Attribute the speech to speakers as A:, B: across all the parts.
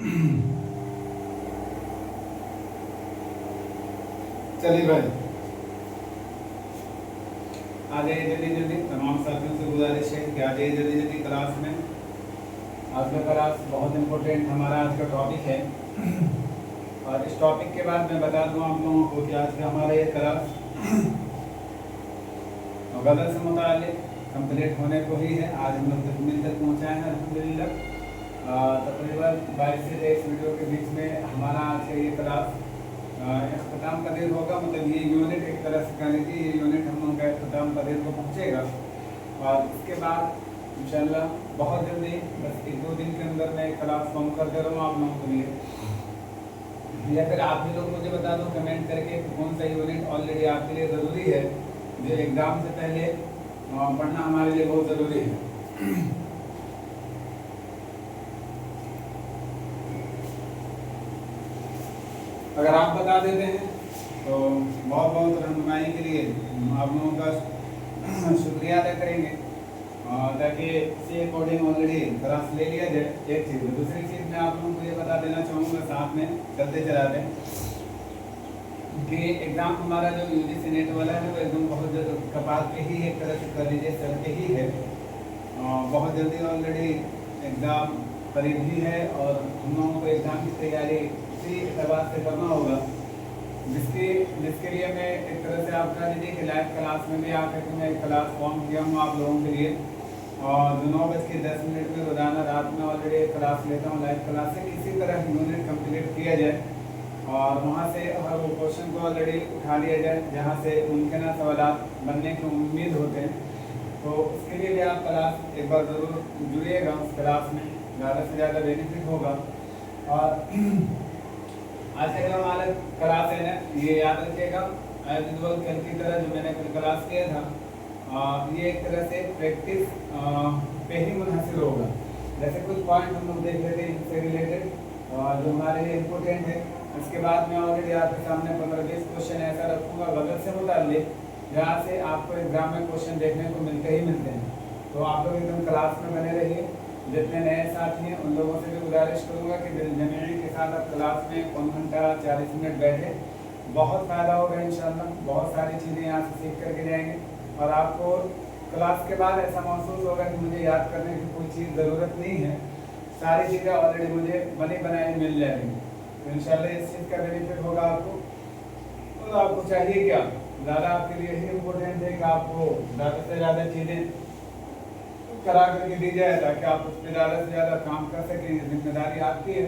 A: चलिए भाई, आ जाइए जल्दी जल्दी। तमाम साथियों से गुजारिश है कि आ जाइए जल्दी जल्दी क्लास में। आज का क्लास बहुत इम्पोर्टेंट हमारा आज का टॉपिक है। और इस टॉपिक के बाद मैं बता दूं आप लोगों को कि आज का हमारा ये क्लास गज़ल से मुताल्लिक़ कंप्लीट होने को ही है। आज हम लोग तकमील तक पहुँचाए हैं अल्हम्दुलिल्लाह। तकरीबन 22 से 23 वीडियो के बीच में हमारा आज का ये क्लास इख्तिताम पदीर होगा। मतलब ये यूनिट एक तरह से कह लीजिए, ये यूनिट हम लोगों का इख्तिताम पदीर को पहुँचेगा। और इसके बाद इंशाल्लाह बहुत जल्दी, बस 1-2 दिन के अंदर मैं एक क्लास फॉर्म कर दे रहा हूँ आप लोगों के लिए। या फिर आप भी लोग मुझे बता दो कमेंट करके कौन सा यूनिट ऑलरेडी आपके लिए ज़रूरी है, जो एग्ज़ाम से पहले पढ़ना हमारे लिए बहुत ज़रूरी है। अगर आप बता देते हैं तो बहुत बहुत रहनुमाई के लिए आप लोगों का शुक्रिया अदा करेंगे, ताकि इसी अकॉर्डिंग ऑलरेडी क्लास ले लिया जाए। एक चीज़। दूसरी चीज़ मैं आप लोगों को ये बता देना चाहूँगा, साथ में चलते चलाते, कि एग्ज़ाम हमारा जो यूजीसी नेट वाला है वो एकदम बहुत कपाल पे ही एक तरह से कर लीजिए, सर पे ही है। बहुत जल्दी ऑलरेडी एग्ज़ाम करीब ही है और हम लोगों को एग्ज़ाम की तैयारी इसी एतबार से करना होगा, जिसके लिए मैं एक तरह से आप कह लीजिए कि लाइव क्लास में भी आकर के मैं एक क्लास फॉर्म किया हूँ आप लोगों के लिए। और जो 9:10 में रोज़ाना रात में ऑलरेडी क्लास लेता हूँ लाइव क्लास से, किसी तरह यूनिट कंप्लीट किया जाए और वहाँ से हर वो क्वेश्चन को ऑलरेडी उठा लिया जाए जहाँ से मुमकिन सवालात बनने की उम्मीद होते हैं। तो उसके लिए भी आप क्लास एक बार ज़रूर जुड़िएगा। उस क्लास में ज़्यादा से ज़्यादा बेनिफिट होगा। और आज का जो हमारा क्लास है ना, ये याद रखिएगा, एज यूजुअल कल की तरह जो मैंने कल क्लास किया था, ये एक तरह से प्रैक्टिस पे ही मुनहसर होगा। जैसे कुछ पॉइंट हम लोग देख लेते हैं इनसे रिलेटेड जो हमारे लिए इम्पोर्टेंट है। उसके बाद मैं ऑलरेडी आपके सामने 15-20 क्वेश्चन ऐसा रखूँगा गज़ल से मुताल्लिक़, जहाँ से आपको एग्जाम में क्वेश्चन देखने को मिलते ही मिलते हैं। तो आप लोग एकदम क्लास में बने रहिए। जितने नए साथी हैं उन लोगों से भी गुजारिश करूँगा कि दिलजमी के साथ आप क्लास में 1 घंटा 40 मिनट बैठे, बहुत फ़ायदा होगा इंशाल्लाह। बहुत सारी चीज़ें यहाँ से सीख करके जाएंगे और आपको क्लास के बाद ऐसा महसूस होगा कि मुझे याद करने की कोई चीज़ ज़रूरत नहीं है, सारी चीज़ें ऑलरेडी मुझे बनी बनाई मिल जाएंगी। तो इंशाल्लाह इस चीज़ का बेनिफिट होगा आपको। और आपको चाहिए क्या, ज़्यादा आपके लिए यही इम्पोर्टेंट है कि आपको ज़्यादा से ज़्यादा चीज़ें करा करके दी जाए ताकि आप उस पर ज़्यादा से ज़्यादा काम कर सकें। ये जिम्मेदारी आपकी है।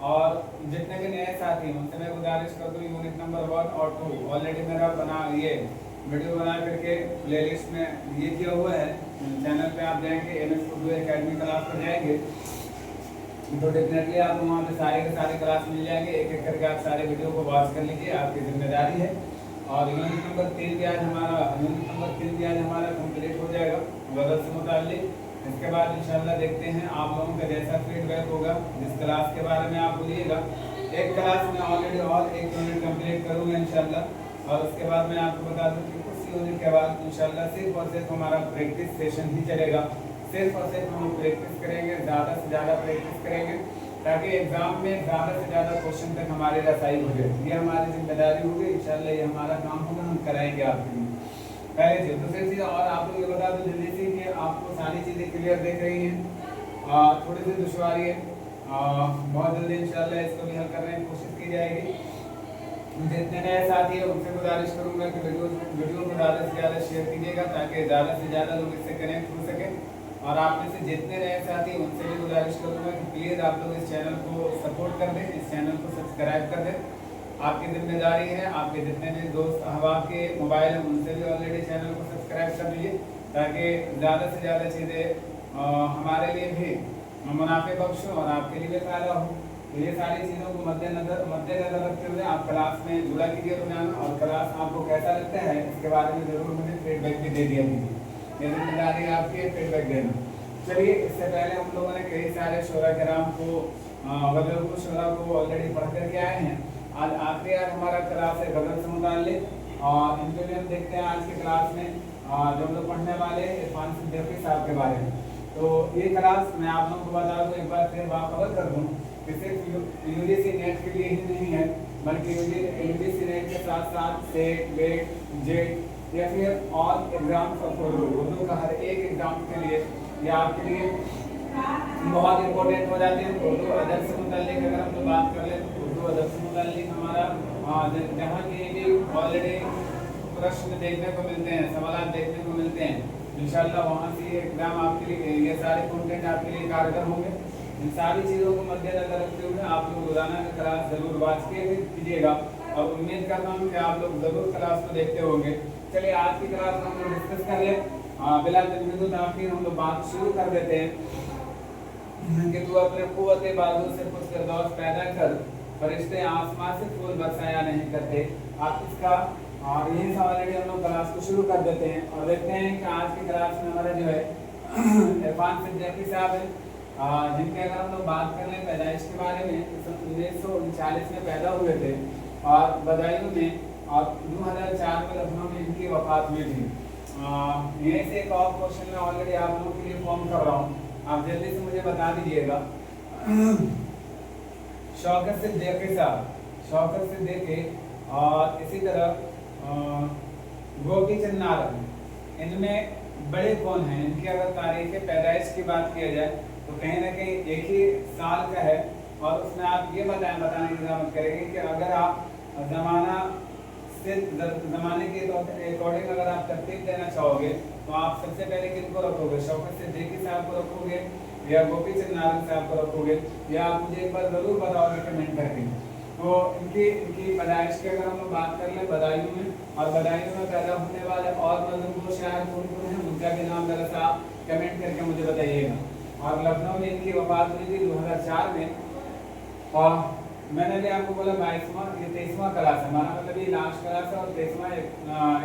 A: और जितने भी नए साथी हैं उनसे मैं गुजारिश कर दूँ, यूनिट नंबर 1 और 2 ऑलरेडी मेरा ये वीडियो बना करके प्लेलिस्ट में ये किया हुआ है। चैनल पे आप जाएंगे, MS उर्दू एकेडमी क्लास पर जाएंगे तो डेफिनेटली आपको वहाँ पे सारे के सारे क्लास मिल जाएंगे। एक एक करके आप सारे वीडियो को वॉच कर लीजिए, आपकी जिम्मेदारी है। और यूनिट नंबर 3 भी आज हमारा कंप्लीट हो जाएगा गज़ल से मुताल्लिक़। इसके बाद इंशाल्लाह देखते हैं आप लोगों का जैसा फीडबैक होगा, जिस क्लास के बारे में आप बोलिएगा। एक क्लास में ऑलरेडी और एक यूनिट कंप्लीट करूँगा इंशाल्लाह। और उसके बाद मैं आपको बता दूँ कि उस यूनिट के बाद इंशाल्लाह सिर्फ और सिर्फ हमारा प्रैक्टिस सेशन ही चलेगा। सिर्फ और सिर्फ हम प्रैक्टिस करेंगे, ज़्यादा से ज़्यादा प्रैक्टिस करेंगे ताकि एग्ज़ाम में ज़्यादा से ज़्यादा क्वेश्चन तक हमारी रसाई हो जाए। ये हमारी जिम्मेदारी होगी इंशाल्लाह, ये हमारा काम होगा, हम कराएंगे आपके लिए। पहली चीज़। दूसरी चीज़ और आप लोग ये बता दो जल्दी से कि आपको सारी चीज़ें क्लियर देख रही हैं। थोड़ी सी दुश्वारी है, बहुत जल्दी इंशाल्लाह इसको भी हल करने की कोशिश की जाएगी। जितने नए साथी हैं उनसे गुजारिश करूँगा कि वीडियो को ज़्यादा से ज़्यादा शेयर कीजिएगा ताकि ज़्यादा से ज़्यादा लोग इससे कनेक्ट हो सकें। और आप में से जितने नए साथी उनसे भी गुजारिश करूँगा कि प्लीज़ आप लोग इस चैनल को सपोर्ट कर दें, इस चैनल को सब्सक्राइब कर दें। आपकी जिम्मेदारी है, आपके जितने भी दोस्त अहबाब के मोबाइल हैं उनसे भी ऑलरेडी चैनल को सब्सक्राइब कर दीजिए ताकि ज़्यादा से ज़्यादा चीज़ें हमारे लिए भी मुनाफे बख्श हो और आपके लिए भी फ़ायदा हो। तो ये सारी चीज़ों को मद्देनज़र रखते हुए आप क्लास में जुड़ा कीजिए रोजाना। और क्लास आपको कैसा लगता है इसके बारे में ज़रूर मुझे फीडबैक भी दे दिया कीजिए। ये जिम्मेदारी आपकी है फीडबैक देना। चलिए, इससे पहले हम लोगों ने कई सारे शोरा कराम को गज़ल को शोरा को ऑलरेडी पढ़ करके आए हैं। आज आखिरी आज हमारा क्लास है गज़ल से मुताल्लिक़ और इनके लिए हम देखते हैं आज की क्लास में जो हम लोग पढ़ने वाले इरफान सिद्दीकी साहब के बारे में। तो ये क्लास मैं आप लोगों को बता दूं, एक बार फिर कवर कर दूं कि सिर्फ यूजीसी नेट के लिए ही नहीं है, बल्कि यूजीसी नेट के साथ साथ सेट, वेट, जेट या फिर और एग्जाम ऑफ उर्दू का हर एक एग्जाम के लिए या आपके लिए बहुत इंपॉर्टेंट हो जाते हैं। उर्दू अदब से मुताल्लिक अगर हम लोग बात कर ले तो उर्दू अदब से मुताल्लिक हमारा जहाँ की भी ऑलरेडी प्रश्न देखने को मिलते हैं, सवाल देखने को मिलते हैं, इंशाल्लाह वहाँ से एग्जाम आपके लिए ये सारे कंटेंट आपके लिए कारगर होंगे। इन सारी चीज़ों को मद्देनजर रखते हुए आप लोग रोजाना की क्लास जरूर वॉच कीजिएगा और उम्मीद करता हूँ कि आप लोग जरूर क्लास को देखते होंगे। चलिए आज की क्लास में हम लोग डिस्कस कर ले बिला तजवीज़ ताख़ीर हम लोग बात शुरू कर देते हैं कि तू अपने कुव्वत बाजू से कुछ फिरदौस पैदा कर, फरिश्ते आसमां से फूल बरसाया नहीं करते। आप इसका यही सवाल हम लोग क्लास को शुरू कर देते हैं और देखते हैं कि आज की क्लास में हमारा जो है इरफान सिद्दीकी साहब है, जिनके अगर हम लोग बात कर लें पैदाइश के बारे में, 1939 में पैदा हुए थे और बदायूं में और 2004 में लखनऊ में इनकी वफात हुई थी। यहीं से एक और क्वेश्चन मैं ऑलरेडी आप लोगों के लिए फॉर्म कर रहा हूँ, आप जल्दी से मुझे बता दीजिएगा। शौकत सिद्दीकी साहब, शौकत सिद्दीकी और इसी तरह गोपी चंद नारंग, इनमें बड़े कौन हैं? इनकी अगर तारीख पैदाइश की बात किया जाए तो कहीं ना कहीं एक ही साल का है और उसमें आप ये बताने की जरूरत करेंगे कि अगर आप ज़माने के अकॉर्डिंग अगर आप तरतीब देना चाहोगे तो आप सबसे पहले किनको रखोगे? शौकत सिद्दीकी साहब को रखोगे या गोपी चंद नारंग साहब को रखोगे? या आप मुझे एक बार जरूर बताओगे कमेंट करके। तो इनकी पैदाइश की अगर हम लोग बात कर लें बदायूं में, और बदायूं में पैदा होने वाले और मजबूत शायर कौन कौन हैं उनका भी नाम जरा सा कमेंट करके मुझे बताइएगा। और लखनऊ में इनकी वफात हुई थी 2004 में और मैंने भी आपको बोला 22वां ये 23वां क्लास है हमारा, मतलब ये लास्ट क्लास है और 23वां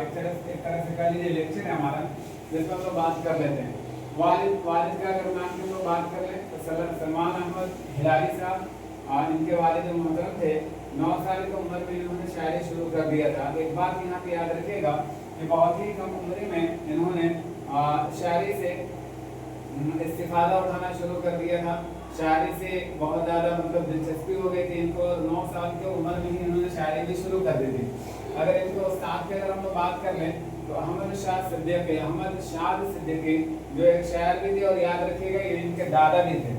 A: एक तरह से कह लीजिए लेक्चर है हमारा, जिसमें हम लोग बात कर लेते हैं। वालिद का अगर नाम की हम लोग बात कर लें तो सलमान अहमद हिलारी साहब, इनके वालिद मोहतरम थे। 9 साल की उम्र में इन्होंने शायरी शुरू कर दिया था। एक बात यहाँ पे याद रखिएगा कि बहुत ही कम उम्र में इन्होंने शायरी से इस्तिफादा उठाना शुरू कर दिया था। शायरी से बहुत ज़्यादा मतलब दिलचस्पी हो गई थी इनको। 9 साल की उम्र में ही इन्होंने शायरी भी शुरू कर दी थी। अगर इनको उस्ताद की अगर हम लोग बात कर लें तो अहमद शाद सिद्दीकी जो एक शायर भी थे और याद रखिएगा ये इनके दादा भी थे।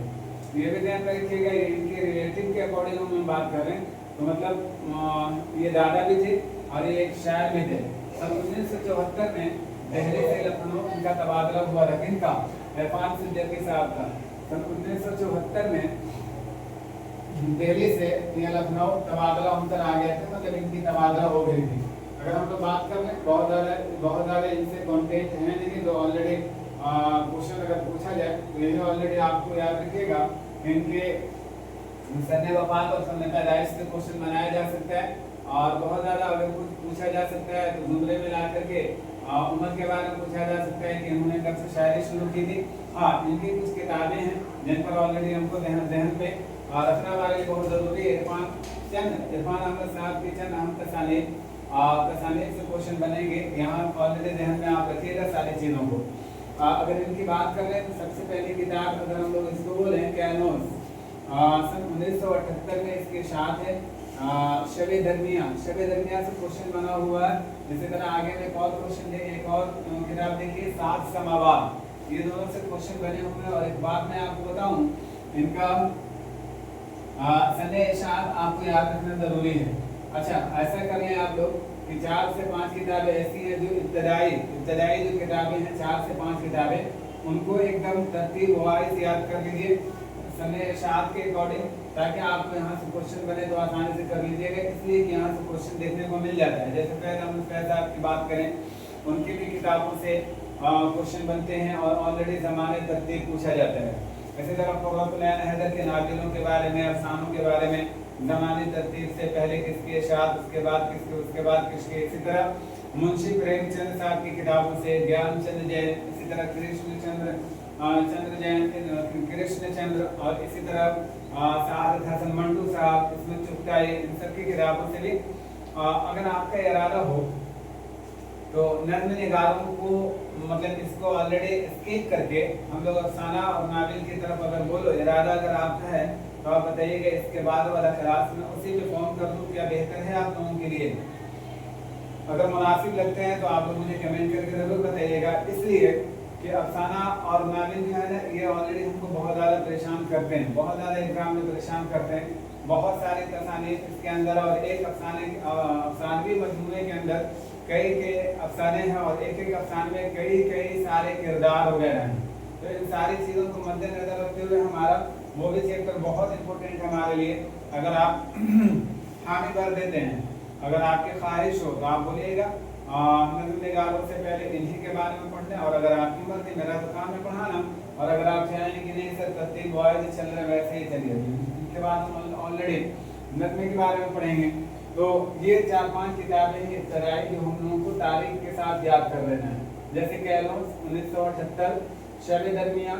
A: ये भी ध्यान रखिएगा ये इनके रिलेटिव के अकॉर्डिंग हम बात कर रहे हैं तो मतलब ये दादा भी थे और ये एक शायर भी थे। सन 1974 में दिल्ली से लखनऊ इनका तबादला हुआ था। किनका? इरफान सिद्दीकी साहब का। सन 1974 में दिल्ली से लखनऊ तबादला होकर आ गए थे, मतलब इनकी तबादला हो गई थी। अगर हम लोग बात कर लें बहुत ज़्यादा इनसे कॉन्टेक्ट है नहीं तो ऑलरेडी क्वेश्चन अगर पूछा जाए तो यही ऑलरेडी आपको याद रखिएगा इनके सन्ने वफात और सन्ने पैदाइश से क्वेश्चन बनाया जा सकता है और बहुत ज़्यादा अगर कुछ पूछा जा सकता है तो जुमले में ला करके उम्र के बारे में पूछा जा सकता है कि इन्होंने कब से शायरी शुरू की थी। हाँ, इनकी कुछ किताबें हैं जिन पर ऑलरेडी हमको जहन पे रखना वाले बहुत ज़रूरी है। इरफान अहमद साहब की चंद अहम तसानीफ से क्वेश्चन बनेंगे, यहाँ ऑलरेडी जहन में आप रखिएगा सारी चीज़ों को। अगर इनकी बात कर लें तो सबसे पहली किताब अगर हम लोग इसको बोलें कैनोस, सन 1978 में इसकी शात है। शबे दरमिया से क्वेश्चन बना हुआ है। इसी तरह आगे में एक और क्वेश्चन देखिए, एक और किताब देखिए 7 समावात, ये दोनों से क्वेश्चन बने हुए हैं। और एक बात मैं आपको बताऊं इनका सने इशाद आपको याद रखना जरूरी है। अच्छा, ऐसा कर लें आप लोग कि 4 से 5 किताबें ऐसी हैं जो इब्तदाई जो किताबें हैं 4 से 5 किताबें उनको एकदम तरतीब वाइज याद कर लीजिए सने इशाद के अकॉर्डिंग, ताकि आपको यहाँ से क्वेश्चन बने तो आसानी से कर लीजिएगा, इसलिए कि यहाँ से क्वेश्चन देखने को मिल जाता है। जैसे पहले हम साहब की बात करें उनकी भी किताबों से क्वेश्चन बनते हैं और ऑलरेडी ज़माने तरतीब पूछा जाता है। इसी तरह क़ुर्रतुल-ऐन हैदर के नाज़िलों के बारे में, अफसानों के बारे में ज़मानी तरतीब से पहले किसके इशाद, उसके बाद किसके, उसके बाद किसके। इसी तरह मुंशी प्रेमचंद साहब की किताबों से, ज्ञानचंद जैन, इसी तरह कृष्णचंद्र और इसी तरह सादत हसन मंटू साहब, इसमें चुगताई, इन सब की किताबों से भी अगर आपका इरादा हो तो नज़्म निगारों को मतलब इसको ऑलरेडी स्किप करके हम लोग अफसाना और नाविल की तरफ अगर बोलो इरादा अगर आपका है तो आप बताइएगा इसके बाद वाला क्लास में उसी पे फोन कर दूँ, क्या बेहतर है आप लोगों के लिए? अगर मुनासिब लगते हैं तो आप लोग मुझे कमेंट करके ज़रूर बताइएगा, इसलिए कि अफसाना और नाविल जो है ना ये ऑलरेडी हमको बहुत ज़्यादा परेशान करते हैं, बहुत ज़्यादा एग्जाम में परेशान करते हैं। बहुत सारे तसानीफ इसके अंदर और एक अफसानवी मजमूए के अंदर कई के अफसाने हैं और एक एक अफसाने में कई सारे किरदार वगैरह हैं। तो इन सारी चीज़ों को मद्देनजर रखते हुए हमारा वो भी चैप्टर बहुत इंपॉर्टेंट है हमारे लिए। अगर आप हामी भर देते हैं, अगर आपकी ख्वाहिश हो तो आप बोलिएगा नज़्म निगारों से पहले इन्हीं के बारे में पढ़ने, और अगर आपकी मर्जी मेरा तो काम है पढ़ाना, और अगर आप चाहेंगे कि नहीं सर तरतीब वाइज चल रहे वैसे ही चलिए, इनके बाद हम ऑलरेडी नज़्म के बारे में पढ़ेंगे। तो ये 4-5 किताबें ही इब्तदाई जो हम लोगों को तारीख के साथ याद कर लेना है, जैसे कह लो 1978, शब दरमिया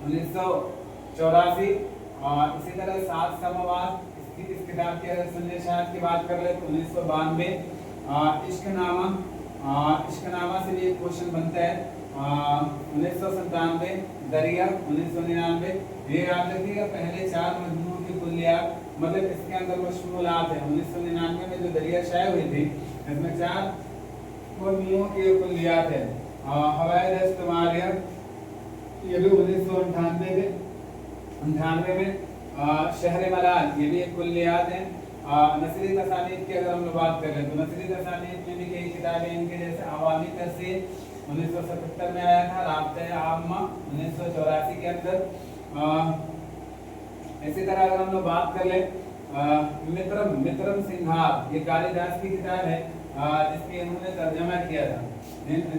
A: 1984, और इसी तरह 7 समावात इस किताब के अगर सुन्नी शायद की बात कर ले तो 1992, इश्कनामा से भी एक क्वेश्चन बनता है 1997, दरिया 1999। ये याद रखिएगा पहले 4 मजमूओं की कुल्लियात, मतलब इसके अंदर मशमूलात है। 1999 में जो दरिया शाये हुई थी इसमें 4 मजमूओं की कुल्लियात है। हवाए दस्त तुम्हारिया ये भी 1998 में। शहर मलाल ये भी एक कुल्लियात है। नसरी तसानीफ की अगर हम लोग बात करें तो नसरी तसानीफ में भी कई किताबें इनके जैसे अवामी तफसीर 1977 में आया था, राब्ते आम्मा 1984 के अंदर। इसी तरह अगर हम लोग बात कर लें मित्रम सिंघार, ये कालिदास की किताब है जिसकी इन्होंने तर्जमा किया था,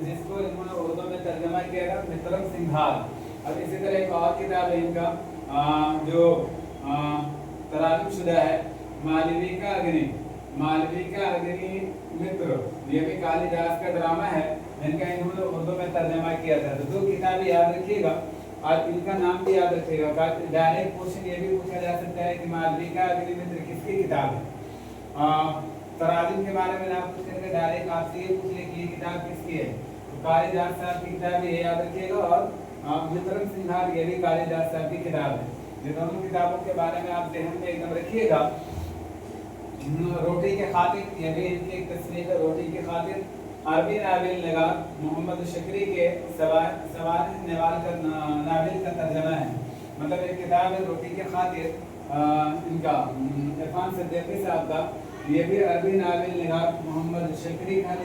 A: जिसको इन्होंने उर्दू में तर्जमा किया था, मित्रम सिंघार। और इसी तरह एक और किताब है इनका जो तराजुम शुदा है, मालवी का अग्नि मित्र, ये भी कालिदास का ड्रामा है, इनका इन्होंने उर्दू में तर्जमा किया था। तो 2 किताबें याद रखिएगा और इनका नाम भी याद रखिएगा। डायरेक्ट क्वेश्चन ये भी पूछा जा सकता है कि मालवी का अग्नि मित्र किसकी किताब है। तराजुम के बारे में ना पूछ करके डायरेक्ट आपसे ये पूछ ले कि ये किताब किसकी है, तो कालिदास साहब की किताब ये याद रखिएगा। और मित्रम सिंघार ये भी कालिदास साहब की किताब है। ये दोनों किताबों के बारे में आप ध्यान में एकदम रखिएगा। रोटी के खातिर ये भी इनकी एक तस्नीफ है, रोटी के खातिर। अरबी नाविल निगार मोहम्मद शकरी के सवाल नवाल का नाविल का तर्जमा है, मतलब एक किताब है रोटी के खातिर इनका इरफान सिद्दीकी साहब का, ये भी अरबी नाविल निगार मोहम्मद शकरी कह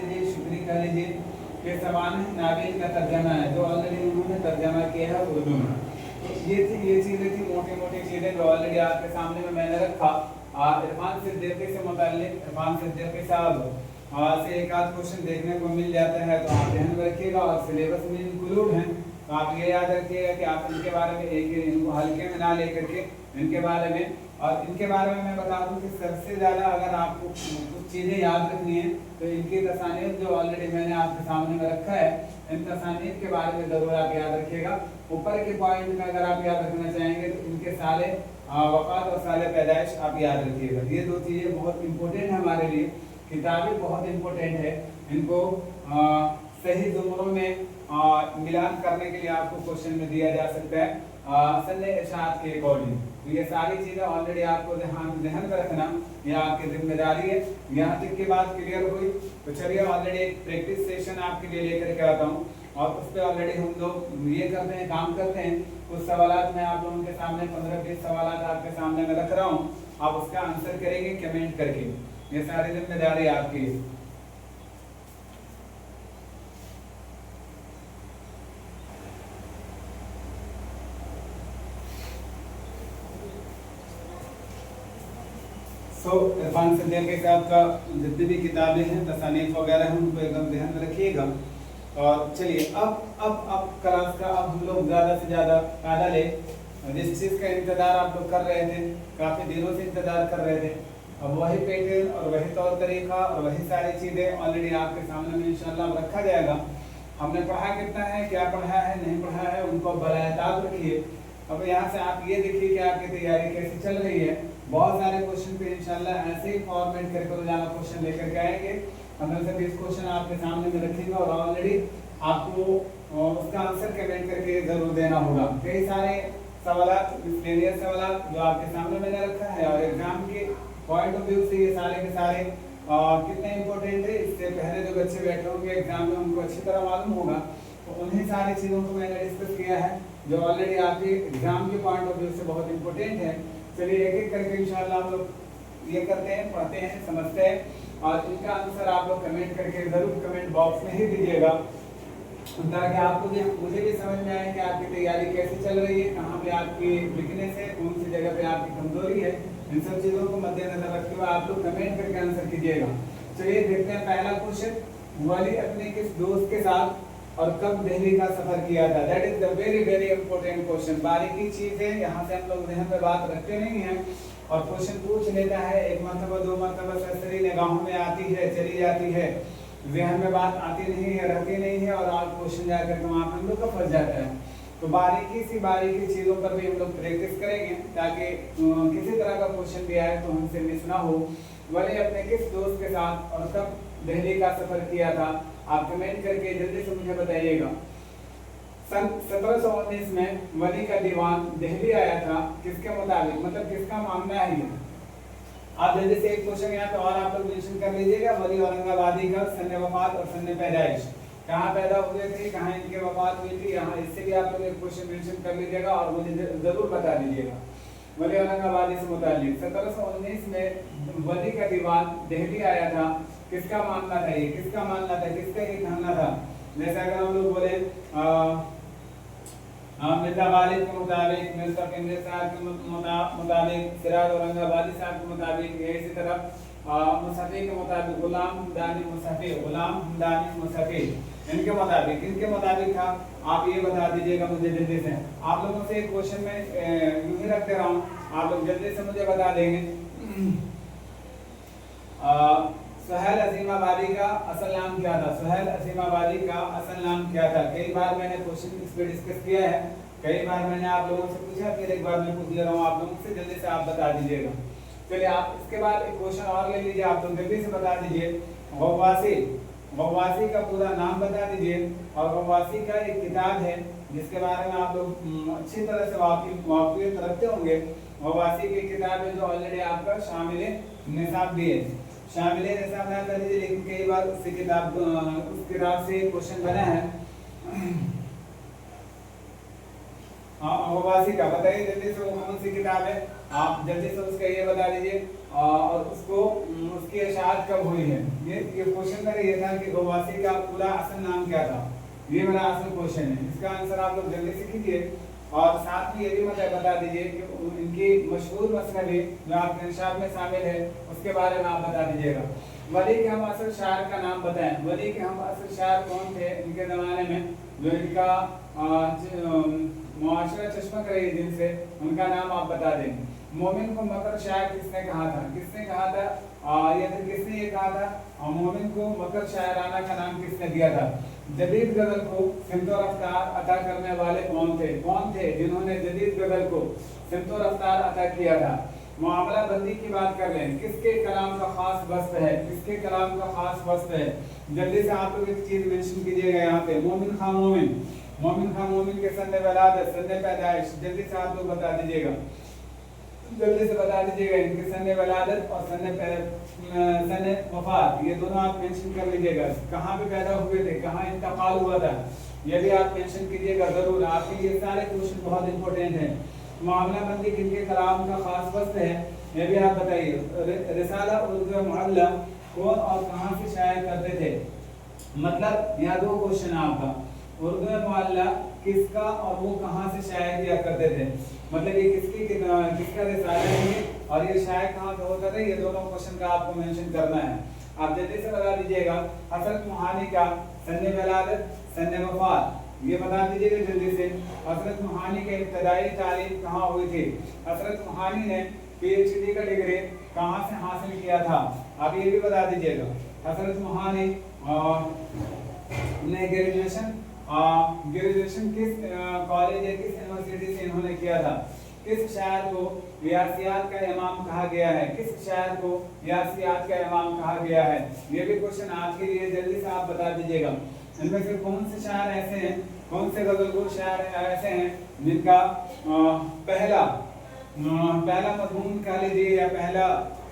A: लीजिए के सवाल नाविल का तर्जमा है, जो ऑलरेडी उन्होंने तर्जमा किया है उर्दू में। ये चीज़ें थी मोटी चीज़ें जो ऑलरेडी आपके सामने में मैंने रखा। इरफान सिद्दीकी से मुताल्लिक इरफान सिद्दीकी साहब से एक आध क्वेश्चन देखने को मिल जाता है, तो आप ध्यान में रखिएगा। और सिलेबस में इंक्लूड हैं, तो आप ये याद रखिएगा कि आप इनके बारे में इनको हल्के में ना लेकर के इनके बारे में। और इनके बारे में मैं बता दूं कि सबसे ज़्यादा अगर आपको कुछ चीज़ें याद रखनी है तो इनकी तसानीफ जो ऑलरेडी मैंने आपके सामने में रखा है, इन तसानीफ के बारे में ज़रूर आप याद रखिएगा। ऊपर के पॉइंट में अगर आप याद रखना चाहेंगे तो इनके साले वफ़ात और साले पैदाइश आप याद रखिएगा। ये 2 चीज़ें बहुत इंपॉर्टेंट है हमारे लिए, किताबें बहुत इंपॉर्टेंट है, इनको सही ज़ुमरों में मिलान करने के लिए आपको क्वेश्चन में दिया जा सकता है सन्ने इरशाद के अकॉर्डिंग। तो ये सारी चीज़ें ऑलरेडी आपको ध्यान में रखना, ये आपकी जिम्मेदारी है। यहाँ तक की बात क्लियर हुई तो चलिए ऑलरेडी एक प्रैक्टिस सेशन आपके लिए लेकर के आता हूँ, और उस पर ऑलरेडी हम लोग ये करते हैं, काम करते हैं। कुछ सवालात मैं आप लोगों के सामने 15-20 सवालात आपके सामने में रख रहा हूँ, आप उसका आंसर करेंगे कमेंट करके, ये सारी जिम्मेदारी आपकी है। इरफान सिद्दीकी साहब का जितनी भी किताबें हैं तसानीफ वगैरह हैं उनको एकदम ध्यान में रखिएगा। और चलिए अब क्लास का अब हम लोग ज़्यादा से ज़्यादा फायदा ले, जिस चीज़ का इंतज़ार आप लोग कर रहे थे, काफ़ी दिनों से इंतज़ार कर रहे थे, अब वही पैटर्न और वही तौर तरीका और वही सारी चीज़ें ऑलरेडी आपके सामने में इंशाल्लाह रखा जाएगा। हमने पढ़ा कितना है, क्या पढ़ा है, नहीं पढ़ा है, उनको बरायताब रखिए। अब यहाँ से आप ये देखिए कि आपकी तैयारी कैसी चल रही है। बहुत सारे क्वेश्चन पे इंशाल्लाह ऐसे ही फॉर्मेट करके रोजाना क्वेश्चन लेकर के आएंगे, 15 से 20 क्वेश्चन आपके सामने में रखेंगे और ऑलरेडी आपको उसका आंसर कमेंट करके जरूर देना होगा। कई सारे सवाल मिसलेनियस सवाल जो आपके सामने मैंने रखा है और एग्जाम के पॉइंट ऑफ व्यू से ये सारे के सारे कितने इंपॉर्टेंट है, इससे पहले जो बच्चे बैठे होंगे एग्जाम में उनको अच्छी तरह मालूम होगा। तो उन्हीं सारी चीज़ों को मैंने डिस्कस किया है जो ऑलरेडी आपके एग्जाम के पॉइंट ऑफ व्यू से बहुत इंपॉर्टेंट है। चलिए एक एक करके इंशाल्लाह हम लोग ये करते हैं, पढ़ते हैं, समझते हैं और इनका आंसर आप लोग कमेंट करके जरूर कमेंट बॉक्स में ही दीजिएगा ताकि आपको भी मुझे भी समझ में आए कि आपकी तैयारी कैसे चल रही है, कहाँ पे आपकी वीकनेस है, कौन सी जगह पे आपकी कमजोरी है। इन सब चीज़ों को मद्देनजर रखते हुए आप लोग कमेंट करके आंसर कीजिएगा। चलिए देखते हैं पहला क्वेश्चन, वली अपने किस दोस्त के साथ और कब दिल्ली का सफर किया था। That is the very very important question. बारीकी चीज है, यहाँ से हम लोग जहन में बात रखते नहीं हैं और क्वेश्चन पूछ लेता है, एक मरतबा दो मरतबा सरसरी निगाहों में आती है, चली जाती है, जहन में बात आती नहीं है, रहती नहीं है और आप क्वेश्चन जाकर वहाँ पर हम लोग का फंस जाता है। तो बारीकी चीज़ों पर भी हम लोग प्रैक्टिस करेंगे ताकि किसी तरह का क्वेश्चन दिया है तो हमसे मिस ना हो। वली अपने किस दोस्त के साथ और कब दिल्ली का सफर किया था, आप कमेंट करके जल्दी से मुझे बताइएगा। सन 1719 में वली का दीवान दिल्ली आया था, किसके मुताबिक, मतलब किसका मामला है ये। आप जल्दी से एक क्वेश्चन यहाँ पे और आप लोग मेंशन कर लीजिएगा। वली औरंगाबादी का सन्ने वफात और सन्ने पैदाइश, कहाँ पैदा हुए थे, कहाँ इनकी वफात हुई थी, यहाँ इससे भी आप लोग एक क्वेश्चन मेंशन कर लीजिएगा और मुझे जरूर बता दीजिएगा। वली औरंगाबादी से मुतालिक 1719 में वली का दीवान दिल्ली आया था, किसका मानना था ये, किसका मानना था, किसका ये कहना था। जैसे अगर हम लोग बोले मिर्जा गालिब के मुताबिक, मिर्जा केंद्र साहब के मुताबिक, सिराज औरंगाबादी साहब के मुताबिक, इसी तरह मुसफ़ी के मुताबिक, गुलाम हमदानी मुसफ़ी, गुलाम हमदानी मुसफ़ी, इनके मुताबिक, किनके मुताबिक था आप ये बता दीजिएगा मुझे जल्दी से। आप लोगों से एक क्वेश्चन में यूं ही रख दे रहा हूँ, आप लोग जल्दी से मुझे बता देंगे। सुहेल अजीमाबादी का असल नाम क्या था, सुहेल अजीमाबादी का असल नाम क्या था। कई बार मैंने क्वेश्चन इस पे डिस्कस किया है, कई बार मैंने आप लोगों से पूछा, फिर एक बार मैं पूछ ले रहा हूँ आप लोगों से, जल्दी से आप बता दीजिएगा। चलिए आप इसके बाद एक क्वेश्चन और ले लीजिए, आप लोग जल्दी से बता दीजिए। गव्वासी, गव्वासी का पूरा नाम बता दीजिए। और गव्वासी का एक किताब है जिसके बारे में आप लोग अच्छी तरह से वाकिफ रखते होंगे। गव्वासी की किताब है जो ऑलरेडी आपका शामिल निसाब भी है, शामिल निसाब ना कर दीजिए, लेकिन कई बार उस किताब से क्वेश्चन बना है। गव्वासी का बताइए जल्दी से, वो कौन सी किताब है, आप जल्दी से उसका ये बता दीजिए और उसको उसकी इशाअत कब हुई है। ये क्वेश्चन का ये था कि गव्वासी का पूरा असल नाम क्या था, ये मेरा असल क्वेश्चन है। इसका आंसर आप लोग जल्दी से कीजिए और साथ में ये भी मतलब बता दीजिए कि इनकी मशहूर मसनवी जो आपके निशाब में शामिल है उसके बारे में आप बता दीजिएगा। वली के हम असल शायर का नाम बताएं, वली के हम असल शायर कौन थे इनके ज़माने में, जो इनका मुआशरा चश्मक रही जिनसे, उनका नाम आप बता दें। मोमिन को मकर शायर किसने कहा था, किसने कहा था, या फिर किसने ये कहा था मोमिन को मकर शायराना का नाम किसने दिया था। जदीद गजल को सिमतो रफ्तार अता करने वाले कौन थे जिन्होंने जदीद गजल को सिमतो रफ्तार अता किया था। मामला बंदी की बात कर लें, किसके कलाम का खास वस्त है, किसके कलाम का खास वस्त है। जल्दी से आप लोग एक चीज मेंशन कीजिएगा यहाँ पे, मोमिन खां मोमिन, मोमिन खां मोमिन के सन्ने वलादत, सन्ने पैदाइश, जल्दी से आप लोग बता दीजिएगा, जल्दी से बता दीजिएगा इनके सन्ने वलादत और सन्ने वफात, ये दोनों आप मेंशन कर लीजिएगा। कहाँ पे पैदा हुए थे, कहाँ इंतकाल हुआ था, ये भी आप मेंशन कीजिएगा जरूर। आपके ये सारे क्वेश्चन बहुत इंपॉर्टेंट हैं। मामला बंदी किनके कलाम का खास वस्त है, ये भी आप बताइए। रिसाला उर्दू मुअल्ला कौन और कहाँ से शायर करते थे, मतलब यहाँ दो क्वेश्चन है आपका। उर्दू मुअल्ला किसका और वो कहाँ से शायर किया करते थे, मतलब ये किसका रिसाला है और ये शायर कहाँ पे होता था, ये दोनों क्वेश्चन का आपको मेंशन करना है। आप जल्दी से बता दीजिएगा। हज़रत मुहानी का सन्ने वलादत सन्ने वफात, ये बता दीजिएगा जल्दी से। हज़रत मुहानी के इब्तदाई तालीम कहाँ हुई थी, हज़रत मुहानी ने PhD का डिग्री कहाँ से हासिल किया था, आप ये भी बता दीजिएगा। हज़रत मुहानी ने ग्रेजुएशन किस कॉलेज या किस यूनिवर्सिटी से इन्होंने किया था, किस शायर को रियासियात का इमाम कहा गया है? किस शायर को रियासियात का इमाम कहा गया है? ये भी क्वेश्चन आपके लिए जल्दी से आप बता दीजिएगा। इनमें से कौन से शायर ऐसे हैं, कौन से गजलगों शायर ऐसे हैं जिनका पहला मजमून कह लीजिए या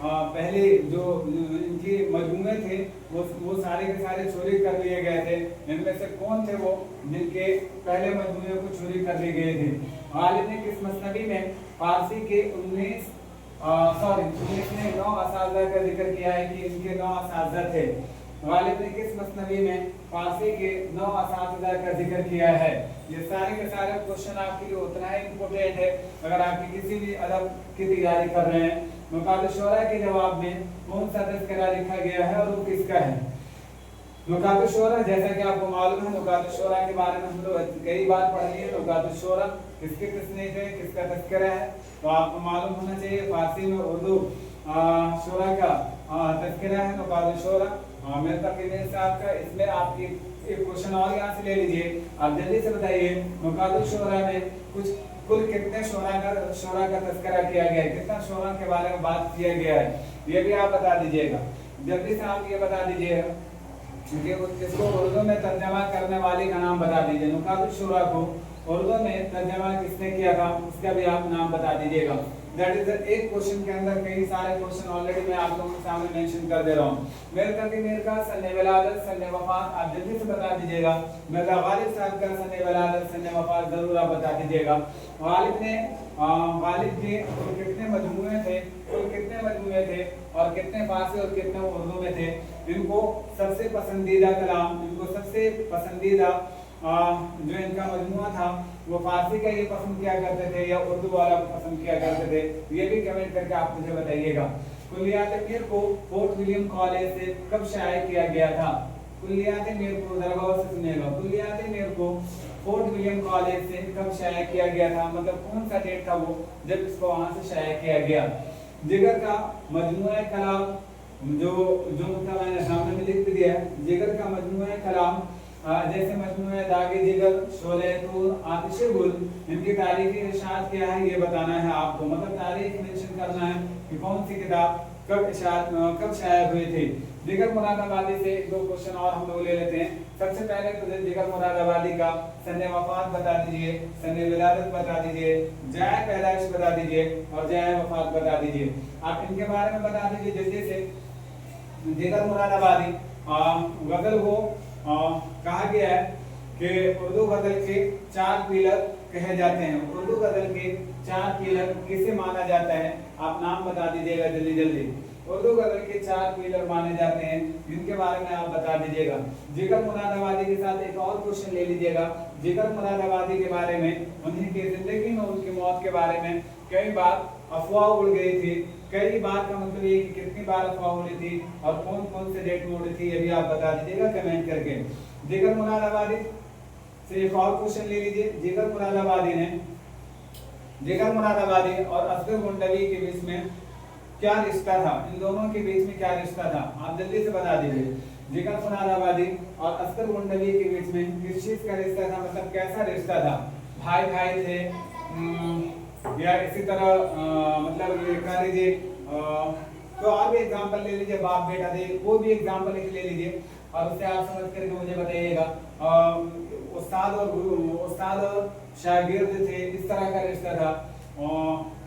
A: पहले जो इनकी मजमूए थे वो सारे के सारे चोरी कर लिए गए थे। इनमें से कौन थे वो जिनके पहले मजमूए को चोरी कर लिए गए थे? गालिब ने किस मसनवी में फारसी के 19 ने 9 असातिज़ा का जिक्र किया है कि इनके 9 असातिज़ा थे? गालिब ने किस मसनवी में फारसी के 9 असातिज़ा का जिक्र किया है? ये सारे के सारे क्वेश्चन आपके लिए उतना ही इम्पोर्टेंट है अगर आप किसी भी अदब की तैयारी कर रहे हैं। नुकात शोरा के जवाब में कौन सा तज़किरा लिखा गया है और वो किसका है? नुकात शोरा, जैसा कि आपको मालूम है, नुकात शोरा के बारे में हम लोग कई बार पढ़ लिए। नुकात शोरा किसके तस्नीफ है, किसका तज़किरा है, तो आपको मालूम होना चाहिए। फारसी में उर्दू शोरा का तज़किरा है नुकात शोरा। मेरे तकरीर साहब का इसमें आप एक क्वेश्चन और यहाँ से ले लीजिए। आप जल्दी से बताइए नुकात शोरा में कुल कितने शोरा का तज़किरा किया गया है, कितना शोरा के बारे में बात किया गया है, ये भी आप बता दीजिएगा। जल्दी से आप ये बता दीजिएगा क्योंकि इसको उर्दू में तर्जमा करने वाले का नाम बता दीजिए। नुकात शोरा को उर्दू में तर्जमा किसने किया था उसका भी आप नाम बता दीजिएगा। दैट इज एक क्वेश्चन के अंदर कई सारे क्वेश्चन ऑलरेडी मैं आप लोगों के सामने मेंशन कर दे रहा हूँ। मेरे का सन्ने विलादत सन्ने वफात आप जल्दी से बता दीजिएगा। मिर्जा गालिब साहब का सन्ने विलादत सन्ने वफात जरूर आप बता दीजिएगा। गालिब के कितने मजमूए थे, कुल कितने मजमूए थे और कितने फारसी और कितने उर्दू में थे? इनको सबसे पसंदीदा कलाम, इनको सबसे पसंदीदा जो इनका मजमुआ था वो फारसी का ये पसंद किया करते थे या उर्दू वाला पसंद किया करते थे? ये भी कमेंट करके आप मुझे बताइएगा। कुल्लियात मीर को फोर्ट विलियम कॉलेज से कब शाये किया गया था? कुल्लियात मीर को जरा गौर से सुनिएगा। कुल्लियात मीर को फोर्ट विलियम कॉलेज से कब शाये किया गया था, मतलब कौन सा डेट था वो जब इसको वहां से शाये किया गया? जिगर का मजमुआ कलाम जो मतलब मैंने सामने में लिख दिया है। जिगर का मजमुआ कलाम जैसे मजमूए दागे जिगर, शोले तूर, आतिशे गुल, इनकी तारीखी इरशाद क्या है ये बताना है आपको। मतलब तारीख मेंशन करना है कि कौन सी किताब कब शाया हुई थी। जिगर मुरादाबादी से दो क्वेश्चन और हम लोग ले लेते हैं। सबसे पहले तो जिगर मुरादाबादी का सन्ने वफात बता दीजिए, सन्ने विलादत बता दीजिए, जाए पैदाइश बता दीजिए और जाए वफात बता दीजिए। आप इनके बारे में बता दीजिए जल्दी से। जिगर मुरादाबादी गजल को कहा गया है कि उर्दू गजल के 4 पिलर कहे जाते हैं। उर्दू गजल के 4 पिलर किसे माना जाता है? आप नाम बता दीजिएगा जल्दी जल्दी। उर्दू गजल के 4 पिलर माने जाते हैं, जिनके बारे में आप बता दीजिएगा। जिगर मुरादाबादी के साथ एक और क्वेश्चन ले लीजिएगा। जिगर मुरादाबादी के बारे में, उन्हीं की जिंदगी में उनकी मौत के बारे में कई बार अफवाह उड़ गई थी। कई बार का मतलब ये कि कितनी बार अफवाह उड़ी थी और कौन कौन से डेट में उड़ी थी ये भी आप बता दीजिएगा कमेंट करके। जिगर मुरादाबादी से एक और क्वेश्चन ले लीजिए। जिगर मुरादाबादी और असगर मुंडवी के बीच में क्या रिश्ता था? इन दोनों के बीच में क्या रिश्ता था? आप जल्दी से बता दीजिए। जिगर मुरादाबादी और असगर मुंडवी के बीच में किस चीज का रिश्ता था, मतलब कैसा रिश्ता था? भाई भाई थे या इसी तरह मतलब ये कह लीजिए तो और भी एग्जांपल ले लीजिए, बाप बेटा थे, कोई भी एग्जांपल ले लीजिए और उससे आप समझ करके मुझे बताइएगा। उस्ताद और शागिर्द थे, इस तरह का रिश्ता था।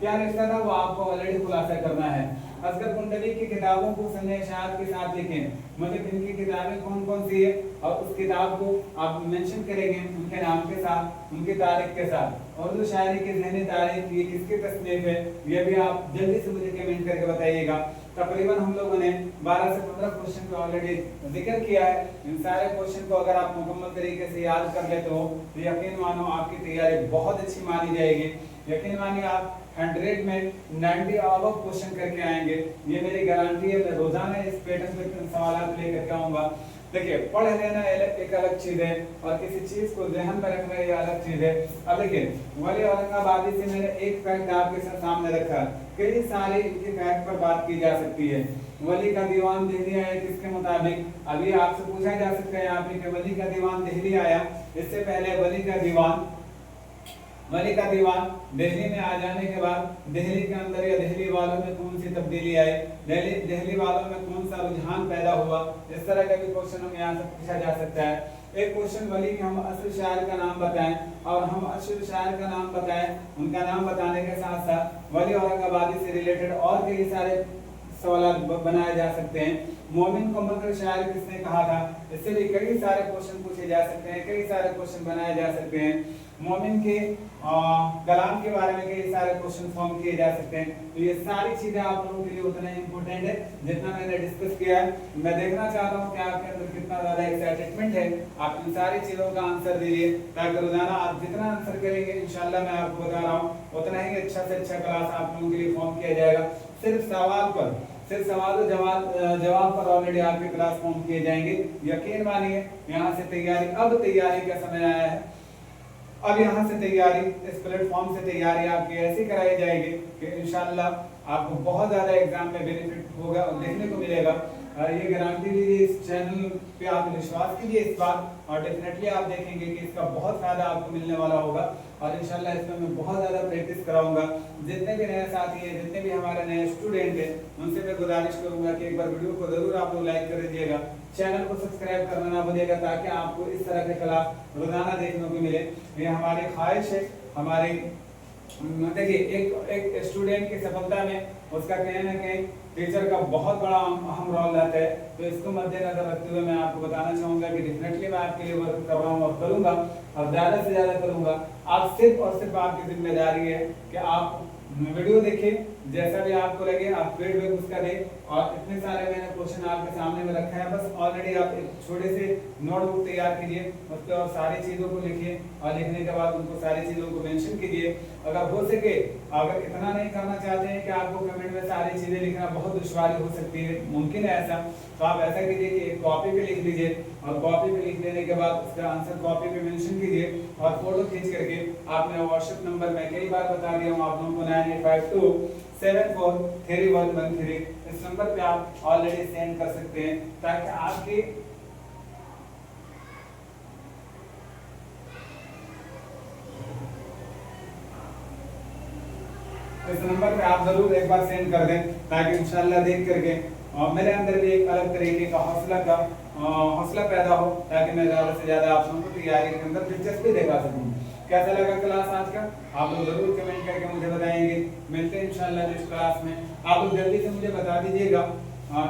A: क्या रिश्ता था वो आपको ऑलरेडी खुलासा करना है। असगर मुंडवी की किताबों को सन्ने इशाअत के साथ लिखें, मतलब इनकी किताबें कौन कौन सी है और उस किताब को आप मेंशन करेंगे उनके नाम के साथ, उनकी तारीख के साथ। उर्दू शायरी की ज़हनी तारीख ये किसकी तस्नीफ है ये भी आप जल्दी से मुझे कमेंट करके बताइएगा। तकरीबन हम लोगों ने 12 से 15 क्वेश्चन पे ऑलरेडी जिक्र किया है। इन सारे क्वेश्चन को अगर आप मुकम्मल तरीके से याद कर लेते हो तो यकीन मानो आपकी तैयारी बहुत अच्छी मानी जाएगी। यकीन मानिए आप 100 में 90 अबव क्वेश्चन करके आएंगे, ये मेरी गारंटी है। मैं रोजाना इस पैटर्न में सवाल लेकर के आऊंगा। देखिए, पढ़ लेना एक अलग चीज है और किसी चीज को ध्यान में रखना ये अलग चीज है। अब देखिए, वली औरंगाबादी से मैंने एक फैक्ट आपके सामने रखा, कई सारे इनके फैक्ट पर बात की जा सकती है। वली का दीवान दिल्ली आया किसके मुताबिक? अभी आपसे पूछा जा सकता है यहाँ पे कि वली का दीवान दिल्ली आया, इससे पहले वली का दीवान वली का दीवान दिल्ली में आ जाने के बाद दिल्ली के अंदर या दिल्ली वालों में कौन सी तब्दीली आई, दिल्ली वालों में कौन सा रुझान पैदा हुआ, इस तरह का भी क्वेश्चन हमें यहाँ से पूछा जा सकता है। एक क्वेश्चन वली में हम असल शायर का नाम बताएं, और हम असल शायर का नाम बताएं, उनका नाम बताने के साथ साथ वली औरंगाबादी से रिलेटेड और कई सारे सवाल बनाए जा सकते हैं। मोमिन को मकर शायर किसने कहा था, इससे भी कई सारे क्वेश्चन पूछे जा सकते हैं, कई सारे क्वेश्चन बनाए जा सकते हैं। मोमिन के कलाम के बारे में कई सारे क्वेश्चन फॉर्म किए जा सकते हैं। तो ये सारी चीजें आप लोगों के लिए उतना ही इंपॉर्टेंट है जितना मैंने डिस्कस किया है। मैं देखना चाहता हूँ कि आपके अंदर कितना ज्यादा एक्साइटमेंट है, आप इन सारी चीजों का आंसर दीजिए, ताकि रोजाना आप जितना आंसर करेंगे इंशाल्लाह मैं आपको बता रहा हूँ उतना ही अच्छा से अच्छा क्लास आप लोगों के लिए फॉर्म किया जाएगा। सिर्फ सवाल और जवाब पर ऑलरेडी आपके क्लास फॉर्म किए जाएंगे, यकीन मानिए। यहाँ से तैयारी का समय आया है। अब यहाँ से तैयारी, इस प्लेटफॉर्म से तैयारी आपकी ऐसी कराई जाएगी कि इंशाल्लाह आपको बहुत ज़्यादा एग्जाम में बेनिफिट होगा और देखने को मिलेगा। ये गारंटी लीजिए, इस चैनल पे आप विश्वास कीजिए इस बात, और डेफिनेटली आप देखेंगे कि इसका बहुत फायदा आपको मिलने वाला होगा। और इंशाल्लाह इसमें मैं बहुत ज़्यादा प्रैक्टिस कराऊंगा। जितने भी नए साथी हैं, जितने भी हमारे नए स्टूडेंट हैं, उनसे मैं गुजारिश करूंगा कि एक बार वीडियो को जरूर आप लोग लाइक कर दीजिएगा, चैनल को सब्सक्राइब करना ना भूलिएगा, ताकि आपको इस तरह के क्लास रोजाना देखने को मिले। ये हमारी ख्वाहिश है। हमारी देखिए, एक स्टूडेंट की सफलता में उसका कहीं ना कहीं टीचर का बहुत बड़ा अहम रोल रहता है। तो इसको मद्देनजर रखते हुए मैं आपको बताना चाहूंगा कि डेफिनेटली मैं आपके लिए वर्क कर रहा हूँ और करूंगा, और ज्यादा से ज्यादा करूंगा। आप सिर्फ और सिर्फ आपकी जिम्मेदारी है कि आप वीडियो देखें, जैसा भी आपको लगे आप फीडबैक उसका दें। और इतने सारे मैंने क्वेश्चन आपके सामने में रखा है, बस ऑलरेडी आप एक छोटे से नोटबुक तैयार कीजिए, उस पर और सारी चीज़ों को लिखिए, और लिखने के बाद उनको सारी चीज़ों को मेंशन कीजिए। अगर हो सके, अगर इतना नहीं करना चाहते हैं कि आपको कमेंट में सारी चीज़ें लिखना बहुत दुश्वारी हो सकती है, मुमकिन है ऐसा, तो आप ऐसा कीजिए कि एक कॉपी पे लिख लीजिए, और कॉपी पे लिख देने के बाद उसका आंसर कॉपी पे मेंशन कीजिए, और फोटो खींच करके आपने व्हाट्सएप नंबर में कई बार बता दिया हूँ आप लोगों को 9852743113, इस नंबर पे आप ऑलरेडी सेंड कर सकते हैं, ताकि आपकी इस नंबर पे आप जरूर एक बार सेंड कर दें, ताकि इंशाल्लाह देख करके मेरे अंदर भी एक अलग तरीके का हौसला पैदा हो, ताकि मैं ज़्यादा से ज़्यादा आप लोगों को तैयारी के अंदर दिलचस्पी दिखा सकूं। कैसा लगा क्लास आज का, आप लोग जरूर कमेंट करके मुझे बताएंगे। मिलते हैं इंशाल्लाह नेक्स्ट क्लास में। आप लोग जल्दी से मुझे बता दीजिएगा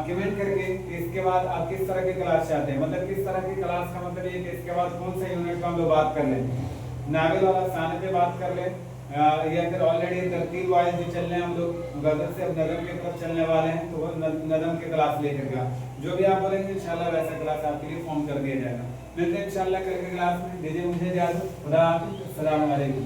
A: कमेंट करके कि इसके बाद आप किस तरह की क्लास चाहते हैं, मतलब किस तरह की क्लास का मतलब ये कि इसके बाद कौन सा यूनिट का हम लोग बात कर लें, नावल और अफसाने पे बात कर लें, या फिर ऑलरेडी तरतीब वाइज भी चल रहे हैं हम लोग, गजल से अब नज़म की तरफ चलने वाले हैं, तो वो नज़म की क्लास लेकर का जो भी आप बोलेंगे इंशाल्लाह वैसा क्लास आपके लिए फॉर्म कर दिया जाएगा। मिलते हैं इंशाल्लाह कल के क्लास में। दीजिए मुझे इजाज़त, खुदा हाफिज़, अस्सलाम वालेकुम।